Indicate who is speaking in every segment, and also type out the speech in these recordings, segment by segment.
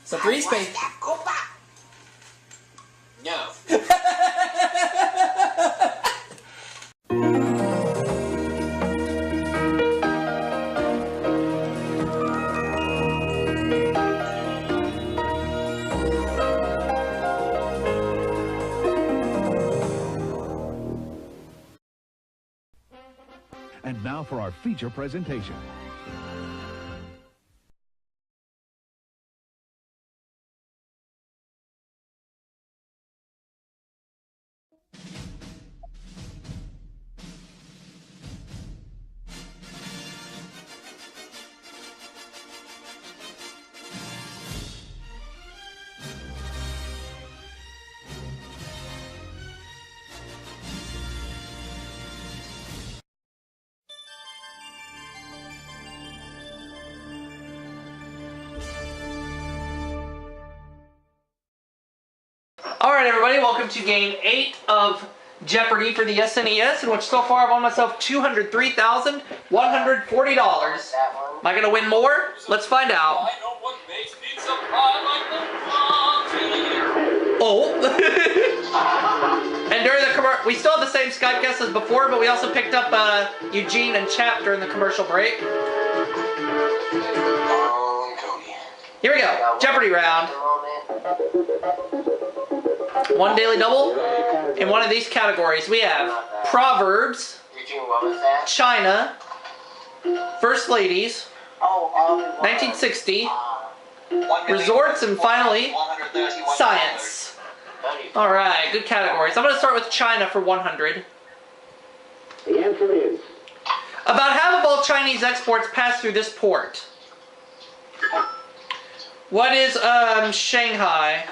Speaker 1: So 3 space.
Speaker 2: No.
Speaker 3: And now for our feature presentation.
Speaker 1: Alright everybody, welcome to game 8 of Jeopardy for the SNES, in which so far I've won myself $203,140. Am I going to win more? Let's find out.
Speaker 2: I know what makes pizza pie like the
Speaker 1: Oh! And during the commercial, we still have the same Skype guests as before, but we also picked up Eugene and Chap during the commercial break. Here we go, Jeopardy round. 1 daily double. In one of these categories, we have Proverbs, China, First Ladies, 1960, Resorts, and finally, Science. Alright, good categories. I'm going to start with China for 100.
Speaker 4: The answer is...
Speaker 1: About half of all Chinese exports pass through this port. What is, Shanghai?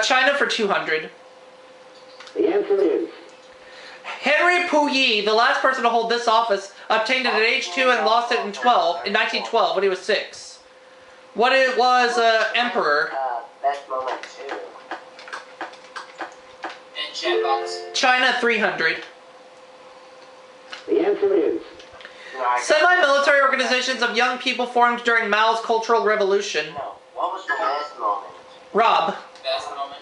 Speaker 1: China for 200.
Speaker 4: The answer is...
Speaker 1: Henry Puyi, the last person to hold this office, obtained it at age 2 and lost it in 1912 when he was 6. What it was, Emperor?
Speaker 4: Best moment too.
Speaker 2: and chatbots.
Speaker 1: China 300.
Speaker 4: The answer is...
Speaker 1: Semi-military organizations of young people formed during Mao's Cultural Revolution.
Speaker 4: No. What was the best moment?
Speaker 1: Rob.
Speaker 2: Best moment.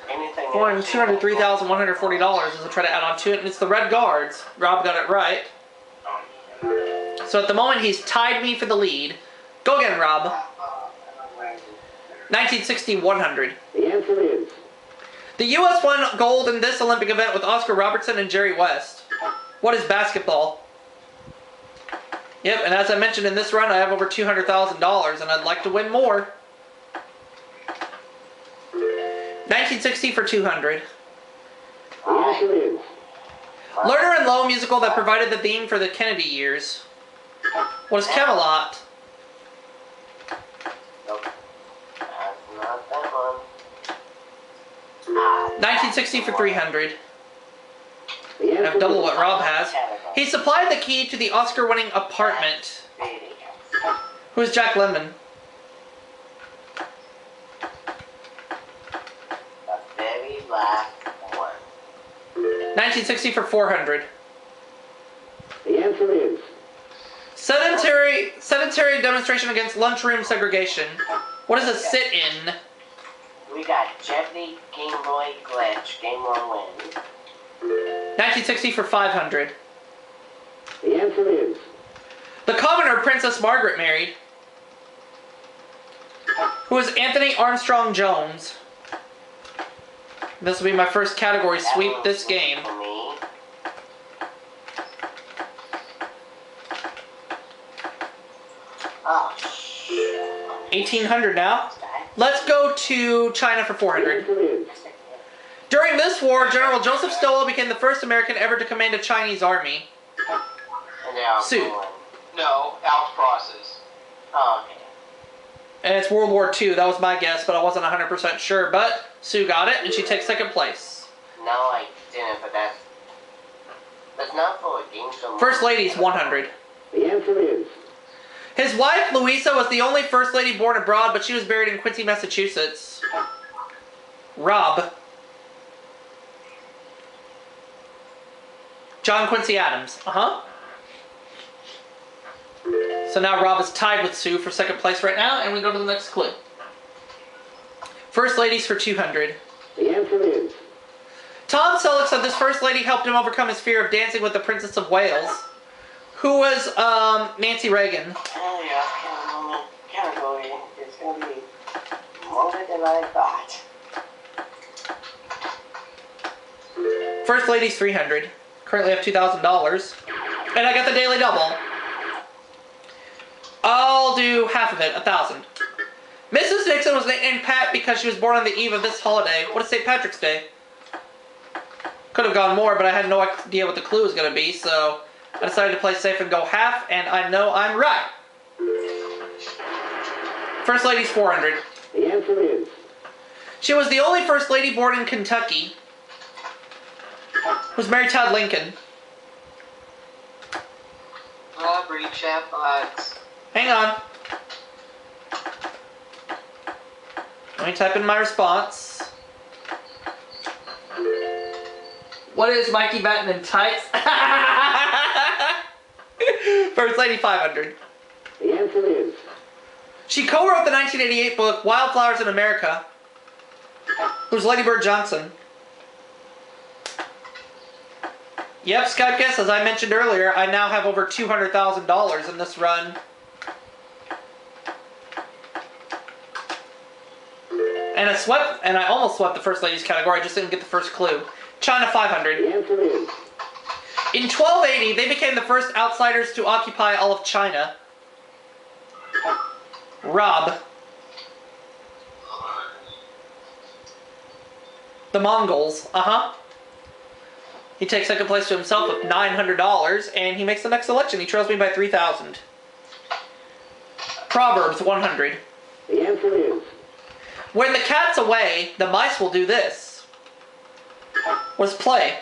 Speaker 4: Anything
Speaker 1: Won
Speaker 4: else?
Speaker 1: $203,140 as I try to add on to it, and it's the Red Guards. Rob got it right. So at the moment, he's tied me for the lead. Go again, Rob. 1960, 100.
Speaker 4: The answer is...
Speaker 1: The U.S. won gold in this Olympic event with Oscar Robertson and Jerry West. What is basketball? Yep, and as I mentioned in this run, I have over $200,000, and I'd like to win more. 1960 for 200.
Speaker 4: The answer is...
Speaker 1: Lerner and Lowe musical that provided the theme for the Kennedy years. What is Camelot?
Speaker 4: Nope. That's not that one.
Speaker 1: 1960 for 300.
Speaker 4: The
Speaker 1: I
Speaker 4: answer
Speaker 1: have double
Speaker 4: is...
Speaker 1: what Rob has. He supplied the key to the Oscar-winning apartment. Who is Jack Lemmon?
Speaker 4: The very last one.
Speaker 1: 1960 for 400.
Speaker 4: The answer is...
Speaker 1: Sedentary demonstration against lunchroom segregation. What is a sit-in?
Speaker 4: We got Jeopardy, Game Boy Glitch, Game One win.
Speaker 1: 1960 for 500.
Speaker 4: The answer is...
Speaker 1: The commoner Princess Margaret married. Who is Anthony Armstrong Jones? This will be my first category sweep this game.
Speaker 4: To me. Oh, shit.
Speaker 1: 1800 now. Let's go to China for 400. During this war, General Joseph Stilwell became the first American ever to command a Chinese army.
Speaker 4: And now I'm
Speaker 1: Sue.
Speaker 4: going.
Speaker 2: No, Alex Process.
Speaker 4: Oh, okay.
Speaker 1: And it's World War II. That was my guess, but I wasn't 100% sure. But Sue got it, and she takes second place.
Speaker 4: No, I didn't, but that's not for a game show.
Speaker 1: First Lady's 100.
Speaker 4: The answer is...
Speaker 1: His wife, Louisa, was the only First Lady born abroad, but she was buried in Quincy, Massachusetts. Rob. John Quincy Adams. Uh-huh. So now Rob is tied with Sue for second place right now, and we go to the next clue. First ladies for 200.
Speaker 5: The answer is
Speaker 1: Tom Selleck said this first lady helped him overcome his fear of dancing with the Princess of Wales. Who was Nancy Reagan?
Speaker 4: Oh yeah, category. It's gonna be more than I thought.
Speaker 1: First lady's 300. Currently have $2,000. And I got the daily double. I'll do half of it, 1,000. Mrs. Nixon was named Pat because she was born on the eve of this holiday. What is St. Patrick's Day? Could have gone more, but I had no idea what the clue was going to be, so I decided to play safe and go half, and I know I'm right. First lady's 400.
Speaker 5: the answer is
Speaker 1: She was the only first lady born in Kentucky. Was Mary Todd Lincoln.
Speaker 2: Aubrey chat box.
Speaker 1: Hang on. Let me type in my response. What is Mikey Batten in tights? First lady 500.
Speaker 5: the answer is
Speaker 1: She co-wrote the 1988 book Wildflowers in America. Who's Lady Bird Johnson? Yep, Skype guess, as I mentioned earlier, I now have over $200,000 in this run. And I almost swept the first ladies category, I just didn't get the first clue. China 500.
Speaker 5: the answer is
Speaker 1: In 1280, they became the first outsiders to occupy all of China. Rob. The Mongols. Uh-huh. He takes second place to himself with $900, and he makes the next selection. He trails me by 3,000. Proverbs 100.
Speaker 5: the answer is
Speaker 1: When the cat's away, the mice will do this. Was play.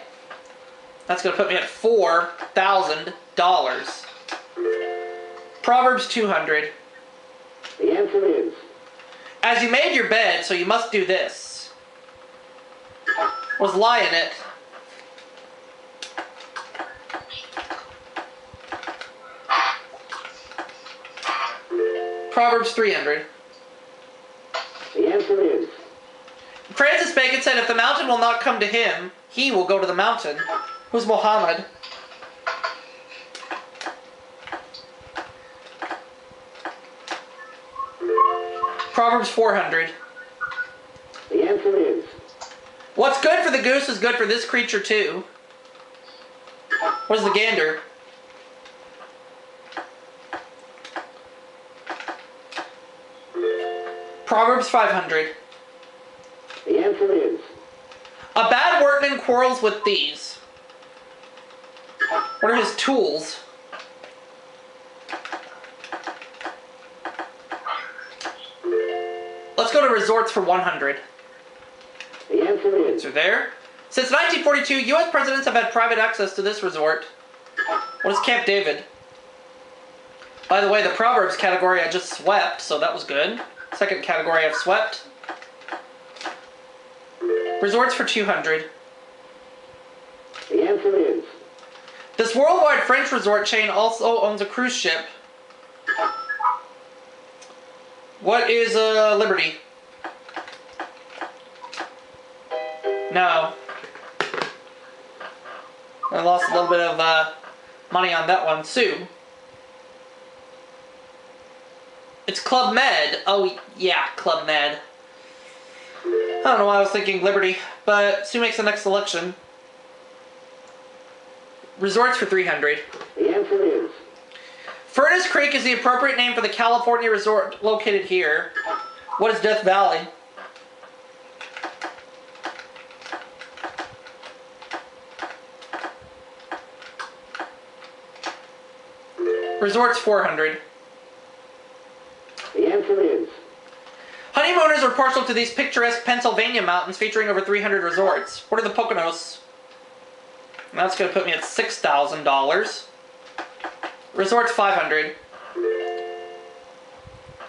Speaker 1: That's going to put me at $4,000. Proverbs 200.
Speaker 5: the answer is
Speaker 1: As you made your bed, so you must do this. Was lie in it. Proverbs 300.
Speaker 5: the answer is
Speaker 1: Francis Bacon said, if the mountain will not come to him, he will go to the mountain. Who's Muhammad? Proverbs 400.
Speaker 5: the answer is
Speaker 1: What's good for the goose is good for this creature too. What is the gander? Proverbs 500.
Speaker 5: the answer is
Speaker 1: A bad workman quarrels with thieves. What are his tools? Let's go to resorts for 100.
Speaker 5: the answer is
Speaker 1: Answer there. Since 1942, U.S. presidents have had private access to this resort. What is Camp David? By the way, the Proverbs category I just swept, so that was good. Second category I've swept. Resorts for 200.
Speaker 5: the answer is
Speaker 1: This worldwide French resort chain also owns a cruise ship. What is Liberty? No. I lost a little bit of money on that one. Sue. It's Club Med. Oh, yeah, Club Med. I don't know why I was thinking Liberty, but Sue makes the next selection. Resorts for 300.
Speaker 5: the answer is
Speaker 1: Furnace Creek is the appropriate name for the California resort located here. What is Death Valley? Resorts 400.
Speaker 5: the answer is
Speaker 1: Honeymooners are partial to these picturesque Pennsylvania mountains featuring over 300 resorts. What are the Poconos? That's going to put me at $6,000. Resorts 500.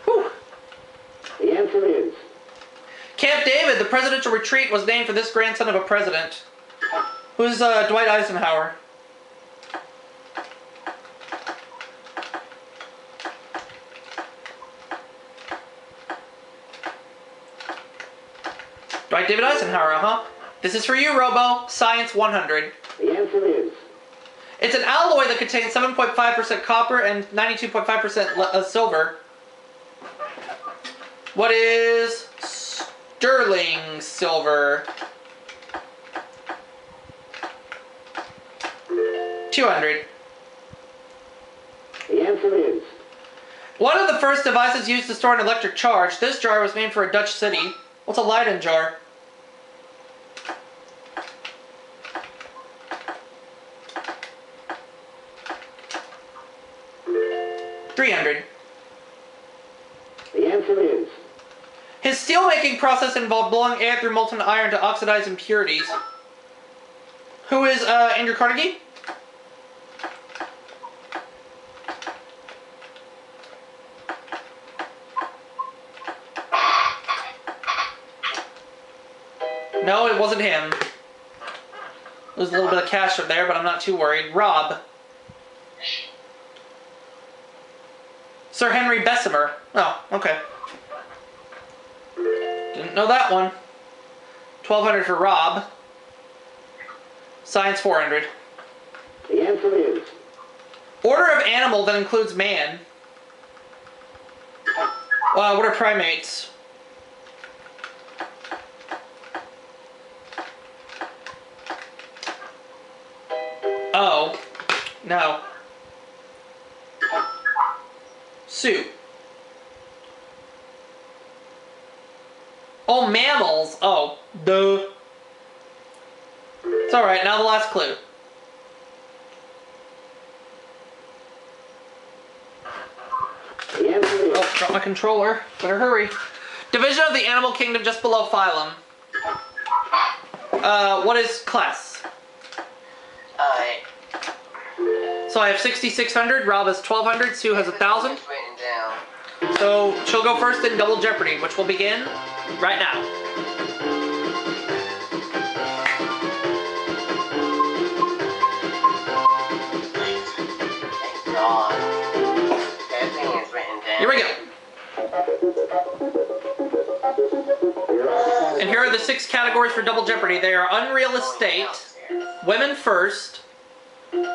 Speaker 1: Whew.
Speaker 5: the answer is
Speaker 1: Camp David, the presidential retreat, was named for this grandson of a president. Who's Dwight Eisenhower? Dwight David Eisenhower, huh? This is for you, Robo. Science 100.
Speaker 5: The answer is
Speaker 1: It's an alloy that contains 7.5% copper and 92.5% silver. What is sterling silver? 200.
Speaker 5: the answer is
Speaker 1: One of the first devices used to store an electric charge. This jar was named for a Dutch city. What's a Leyden jar? $300.
Speaker 5: the answer is
Speaker 1: His steelmaking process involved blowing air through molten iron to oxidize impurities. Who is Andrew Carnegie? No, it wasn't him. There's a little bit of cash up there, but I'm not too worried. Rob. Sir Henry Bessemer. Oh, okay. Didn't know that one. 1,200 for Rob. Science 400.
Speaker 5: the answer is
Speaker 1: Order of animal that includes man. What are primates? Oh. No. Sue. Oh, mammals. Oh, duh. It's alright, now the last clue.
Speaker 5: the answer is
Speaker 1: Oh, dropped my controller. Better hurry. Division of the animal kingdom just below phylum. What is class? So I have 6,600, Rob has 1,200, Sue has 1,000.
Speaker 2: Written down.
Speaker 1: So she'll go first in Double Jeopardy, which will begin right now.
Speaker 2: Thank God. Everything is written down.
Speaker 1: Here we go. And here are the 6 categories for Double Jeopardy. They are Unreal Estate, Women First,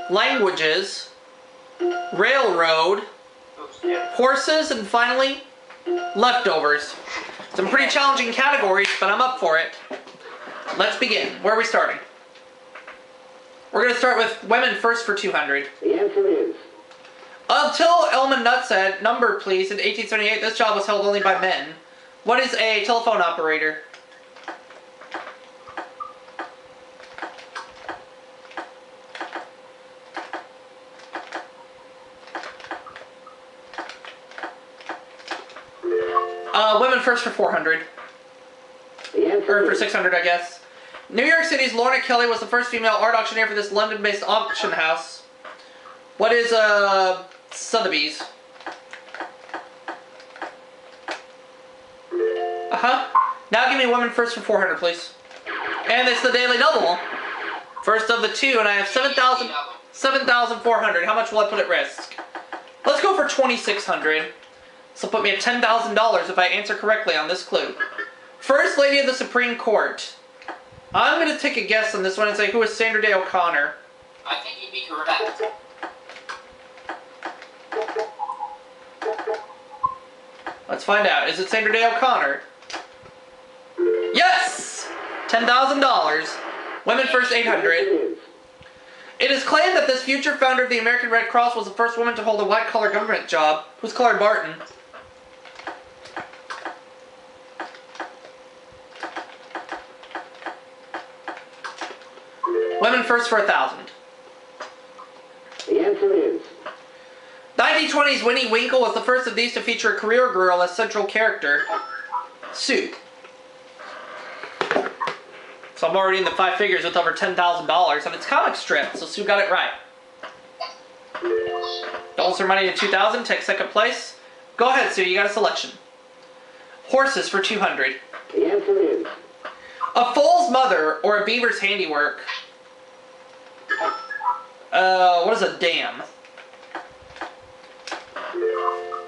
Speaker 1: Languages, Railroad, Horses, and finally, Leftovers. Some pretty challenging categories, but I'm up for it. Let's begin. Where are we starting? We're going to start with Women First for 200.
Speaker 5: the answer is
Speaker 1: Until Elman Nutt said, number please, in 1878, this job was held only by men. What is a telephone operator? Women First for 400.
Speaker 5: the answer
Speaker 1: Or for
Speaker 5: is
Speaker 1: 600, I guess. New York City's Lorna Kelly was the first female art auctioneer for this London-based auction house. What is, Sotheby's? Now give me Women First for 400, please. And it's the Daily Double. First of the 2, and I have 7,400. How much will I put at risk? Let's go for 2,600. This will put me at $10,000 if I answer correctly on this clue. First Lady of the Supreme Court. I'm going to take a guess on this one and say, who is Sandra Day O'Connor?
Speaker 2: I think you'd be correct.
Speaker 1: Let's find out. Is it Sandra Day O'Connor? Yes! $10,000. Women First 800. It is claimed that this future founder of the American Red Cross was the first woman to hold a white-collar government job. Who's Clara Barton? Women First for 1,000.
Speaker 5: the answer is
Speaker 1: 1920s Winnie Winkle was the first of these to feature a career girl as central character. Sue. So I'm already in the 5 figures with over $10,000, and it's comic strip, so Sue got it right. Doubles her money to 2,000, takes second place. Go ahead, Sue, you got a selection. Horses for 200.
Speaker 5: the answer is
Speaker 1: A foal's mother or a beaver's handiwork. What is a dam?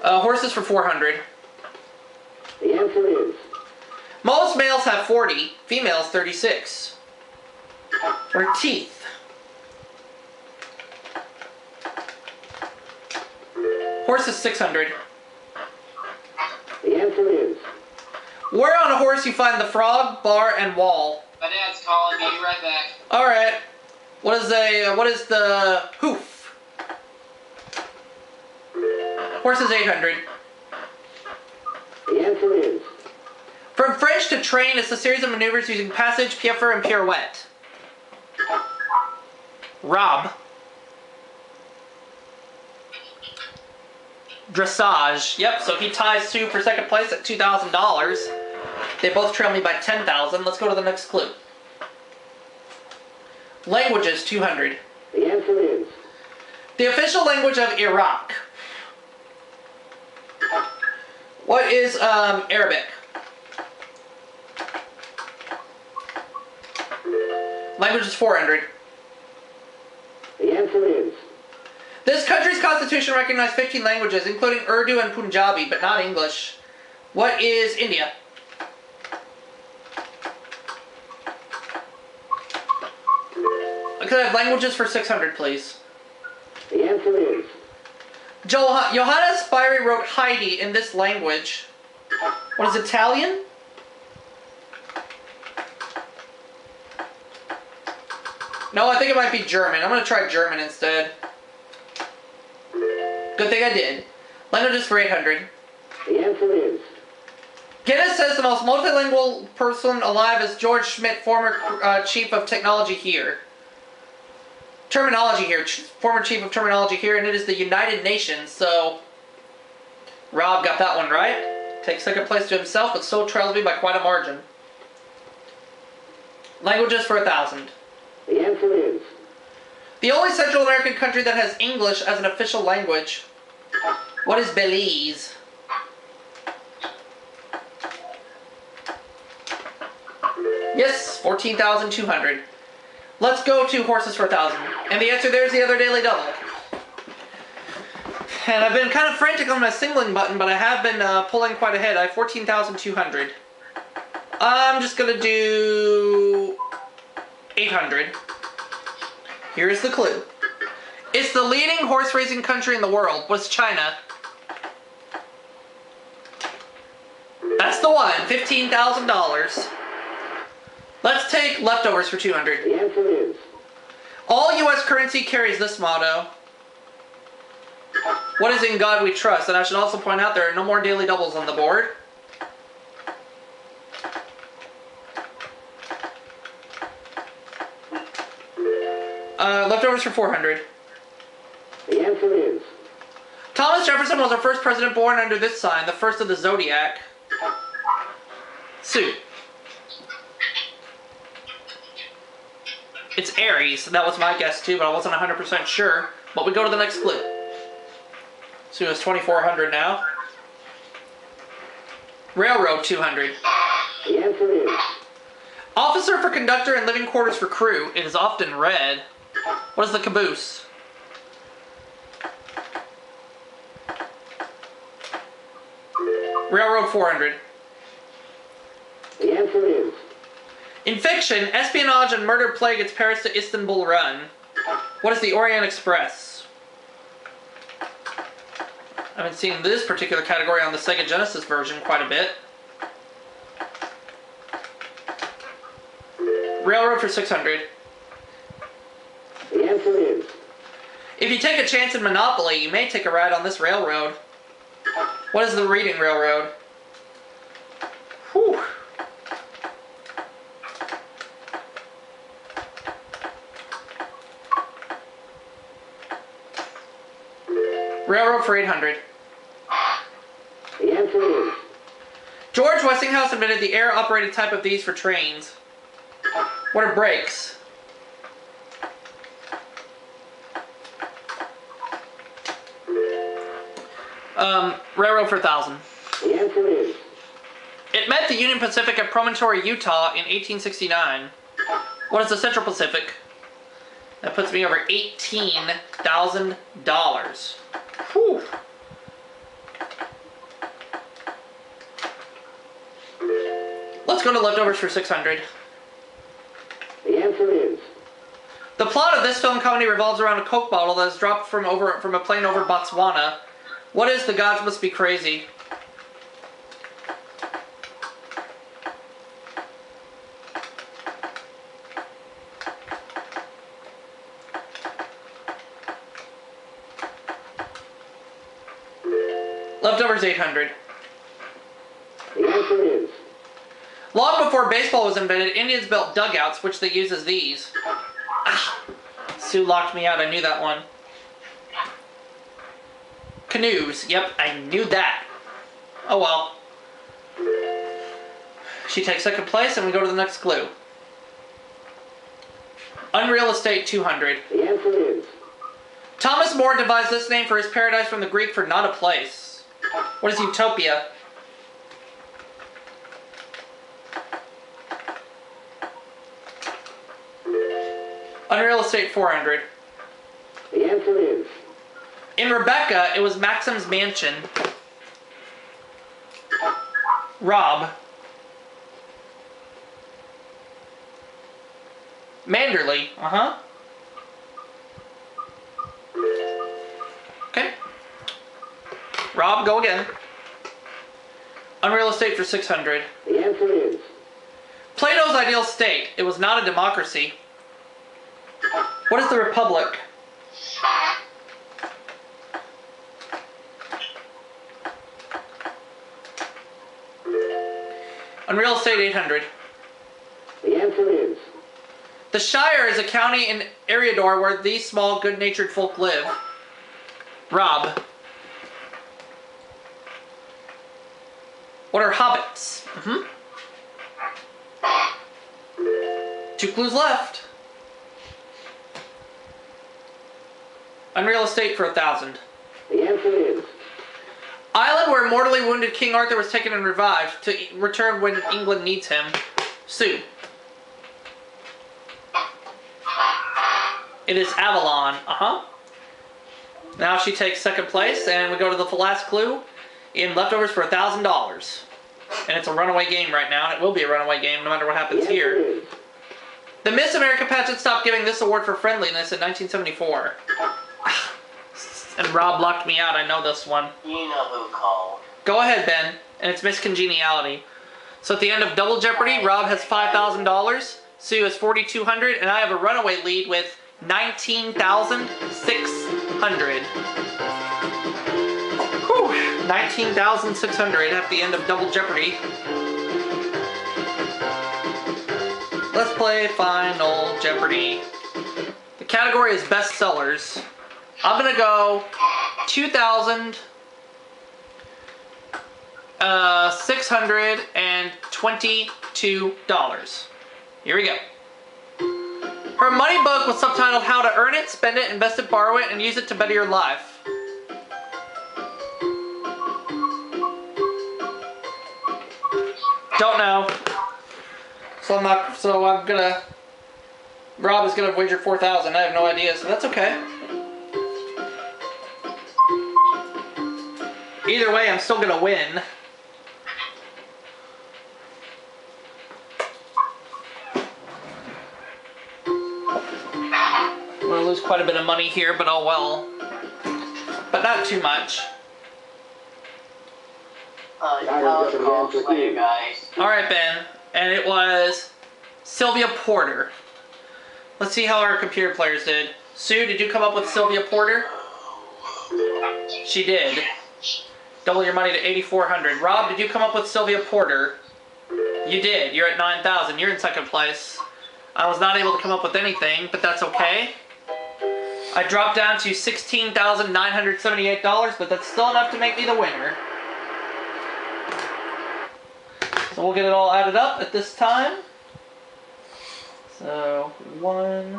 Speaker 1: Horses for 400.
Speaker 5: the answer is
Speaker 1: Most males have 40, females 36. What are teeth? Horse is 600.
Speaker 5: The answer is
Speaker 1: Where on a horse you find the frog, bar, and wall?
Speaker 2: My dad's calling me. Be right back.
Speaker 1: All right. What is the hoof? Horse is 800.
Speaker 5: the answer is
Speaker 1: From French to train is a series of maneuvers using passage, piaffe, and pirouette. Rob. Dressage. Yep, so he ties Sue for second place at $2,000. They both trail me by 10,000. Let's go to the next clue. Languages, 200.
Speaker 5: the answer is
Speaker 1: The official language of Iraq. What is Arabic? Language is 400.
Speaker 5: the answer is
Speaker 1: This country's constitution recognized 15 languages, including Urdu and Punjabi, but not English. What is India? Could I have languages for 600, please?
Speaker 5: the answer is
Speaker 1: Johannes Spyri wrote Heidi in this language. What is Italian? No, I think it might be German. I'm going to try German instead. Good thing I did. Languages for 800.
Speaker 5: the answer is
Speaker 1: Guinness says the most multilingual person alive is George Schmidt, former chief of technology here. Terminology here. Former chief of terminology here, and it is the United Nations, so Rob got that one right. Takes second place to himself, but still trails me by quite a margin. Languages for 1,000.
Speaker 5: the answer is
Speaker 1: The only Central American country that has English as an official language. What is Belize? Yes, 14,200. Let's go to horses for 1,000. And the answer there is the other daily double. And I've been kind of frantic on my singling button, but I have been pulling quite ahead. I have 14,200. I'm just going to do 800. Here's the clue. It's the leading horse racing country in the world. What's China? That's the one. $15,000. Let's take leftovers for 200.
Speaker 5: the answer is
Speaker 1: All U.S. currency carries this motto. What is in God we trust? And I should also point out there are no more daily doubles on the board. Leftovers for 400.
Speaker 5: the answer is
Speaker 1: Thomas Jefferson was our first president born under this sign, the first of the zodiac. Sue. It's Aries. That was my guess too, but I wasn't 100% sure. But we go to the next clue. Sue is 2,400 now. Railroad, 200.
Speaker 5: the answer is
Speaker 1: Officer for conductor and living quarters for crew. It is often red. What is the caboose? Railroad, 400.
Speaker 5: the answer is
Speaker 1: In fiction, espionage and murder plague its Paris to Istanbul run. What is the Orient Express? I've been seeing this particular category on the Sega Genesis version quite a bit. Railroad for 600.
Speaker 5: the answer is
Speaker 1: If you take a chance in Monopoly, you may take a ride on this railroad. What is the Reading Railroad? Whew. Railroad for 800.
Speaker 5: the answer is
Speaker 1: George Westinghouse invented the air-operated type of these for trains. What are brakes? Railroad for 1,000.
Speaker 5: the answer is
Speaker 1: It met the Union Pacific at Promontory, Utah in 1869. What is the Central Pacific? That puts me over $18,000. Whew. Let's Let's go to leftovers for 600.
Speaker 5: The answer is
Speaker 1: The plot of this film comedy revolves around a Coke bottle that is dropped from a plane over Botswana. What is The Gods Must Be Crazy? Leftovers 800.
Speaker 5: the answer is
Speaker 1: Long before baseball was invented, Indians built dugouts, which they use as these. Ah, Sue locked me out. I knew that one. Canoes. Yep, I knew that. Oh well. She takes second place, and we go to the next clue. Unreal Estate 200.
Speaker 5: the answer is
Speaker 1: Thomas More devised this name for his paradise from the Greek for not a place. What is Utopia? Unreal Estate 400.
Speaker 5: the answer is
Speaker 1: In Rebecca, it was Maxim's mansion. Rob. Manderley. Uh-huh. Okay. Rob, go again. Unreal Estate for 600.
Speaker 5: the answer is
Speaker 1: Plato's ideal state. It was not a democracy. What is the Republic? Unreal Estate 800.
Speaker 5: the answer is
Speaker 1: The Shire is a county in Eriador where these small, good-natured folk live. Rob. What are hobbits? Mm-hmm. 2 clues left. Unreal Estate for 1,000.
Speaker 5: the answer is
Speaker 1: Island where mortally wounded King Arthur was taken and revived to return when England needs him. Sue. It is Avalon. Uh-huh. Now she takes second place, and we go to the last clue in leftovers for $1,000. And it's a runaway game right now, and it will be a runaway game no matter what
Speaker 5: the
Speaker 1: happens
Speaker 5: answer
Speaker 1: here.
Speaker 5: is
Speaker 1: The Miss America pageant stopped giving this award for friendliness in 1974. And Rob locked me out. I know this one.
Speaker 2: You know who called.
Speaker 1: Go ahead, Ben. And it's Miss Congeniality. So at the end of Double Jeopardy, Rob has $5,000, Sue has $4,200, and I have a runaway lead with $19,600. Whew, $19,600 at the end of Double Jeopardy. Let's play Final Jeopardy. The category is bestsellers. I'm gonna go $2,622. Here we go. Her money book was subtitled How to Earn It, Spend It, Invest It, Borrow It, and Use It to Better Your Life. Don't know. So I'm gonna... Rob is gonna wager 4,000. I have no idea, so that's okay. Either way, I'm still gonna win. I'm gonna lose quite a bit of money here, but oh well. But not too much.
Speaker 2: That was close for you guys.
Speaker 1: Alright, Ben. And it was Sylvia Porter. Let's see how our computer players did. Sue, did you come up with Sylvia Porter? She did. Double your money to $8,400. Rob, did you come up with Sylvia Porter? You did. You're at 9,000. You're in second place. I was not able to come up with anything, but that's okay. I dropped down to $16,978, but that's still enough to make me the winner. So we'll get it all added up at this time. So, 1.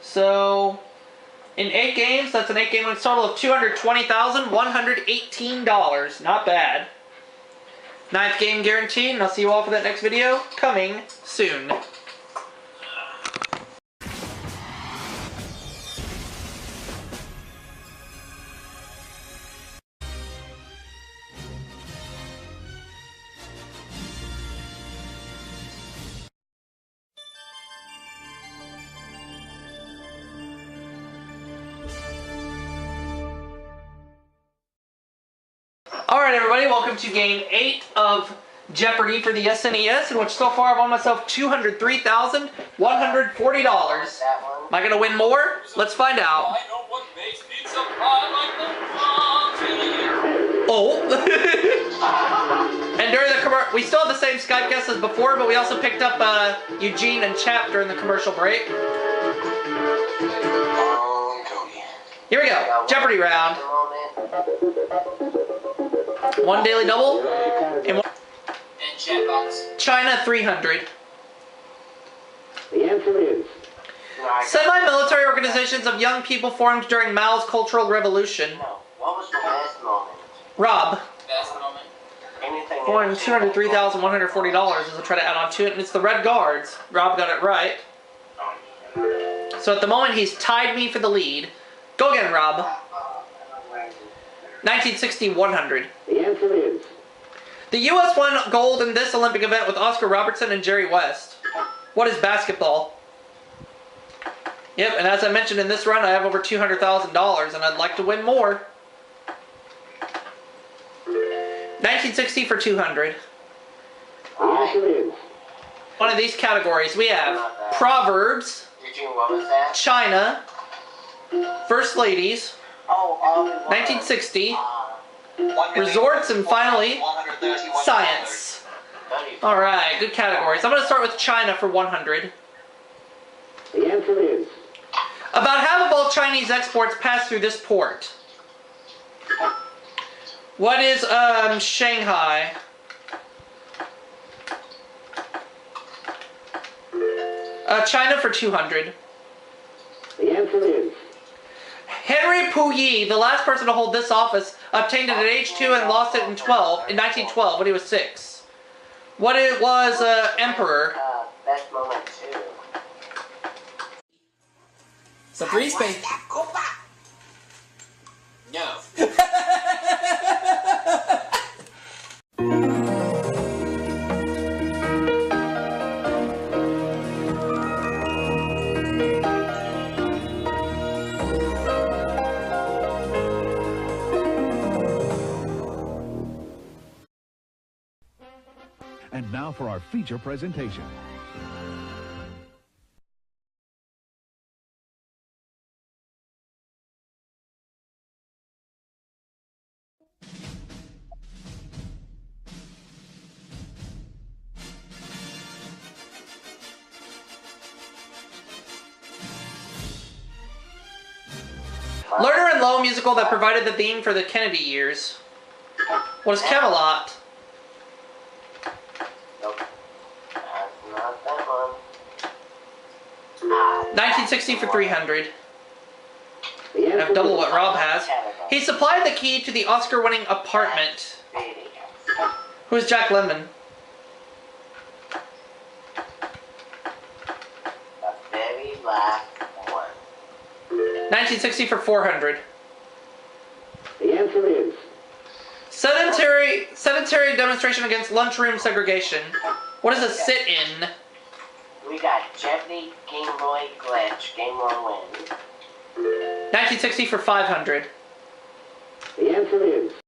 Speaker 1: So, in 8 games, that's an 8-game win total of $220,118. Not bad. 9th game guaranteed, and I'll see you all for that next video coming soon. Alright everybody, welcome to game 8 of Jeopardy for the SNES, in which so far I've won myself $203,140. Am I going to win more? Let's find out.
Speaker 6: I know what makes pizza pie like the
Speaker 1: Oh! And during the commercial, we still have the same Skype guests as before, but we also picked up Eugene and Chap during the commercial break. Here we go, Jeopardy round. One daily double, and one.
Speaker 6: And chatbox.
Speaker 1: China 300.
Speaker 5: The answer is
Speaker 1: Semi-military organizations of young people formed during Mao's Cultural Revolution.
Speaker 4: No. What was the best moment?
Speaker 1: Rob.
Speaker 6: Best moment.
Speaker 4: Anything
Speaker 1: Won
Speaker 4: else?
Speaker 1: $203,140 as I try to add on to it, and it's the Red Guards. Rob got it right. So at the moment, he's tied me for the lead. Go again, Rob. 1960, 100.
Speaker 5: the answer is
Speaker 1: The U.S. won gold in this Olympic event with Oscar Robertson and Jerry West. What is basketball? Yep, and as I mentioned in this run, I have over $200,000, and I'd like to win more. 1960 for 200.
Speaker 5: the answer is
Speaker 1: One of these categories, we have Proverbs,
Speaker 4: Eugene, what was that?
Speaker 1: China, First Ladies,
Speaker 4: Oh, all in one.
Speaker 1: 1960, Resorts, and finally, Science. Alright, good categories. I'm going to start with China for 100.
Speaker 5: the answer is
Speaker 1: About half of all Chinese exports pass through this port. What is, Shanghai? China for 200.
Speaker 5: the answer is
Speaker 1: Henry Puyi, the last person to hold this office, obtained it at age 2 and lost it in 1912 when he was 6. What it was, emperor?
Speaker 4: Best moment too.
Speaker 1: So 3 space.
Speaker 6: No.
Speaker 3: And now for our feature presentation.
Speaker 1: Lerner and Lowe musical that provided the theme for the Kennedy years. What is Camelot?
Speaker 4: Nope. That's not that one.
Speaker 1: 1960 for 300.
Speaker 5: the
Speaker 1: I
Speaker 5: answer
Speaker 1: have double
Speaker 5: is
Speaker 1: what Rob has. He supplied the key to the Oscar-winning apartment.
Speaker 4: Video.
Speaker 1: Who is Jack Lemmon?
Speaker 4: A very last one.
Speaker 1: 1960 for 400.
Speaker 5: the answer is
Speaker 1: Sedentary demonstration against lunchroom segregation. What is a sit-in?
Speaker 4: We got Jeopardy, Game Boy Glitch, Game One win.
Speaker 1: 1960 for 500.
Speaker 5: the answer is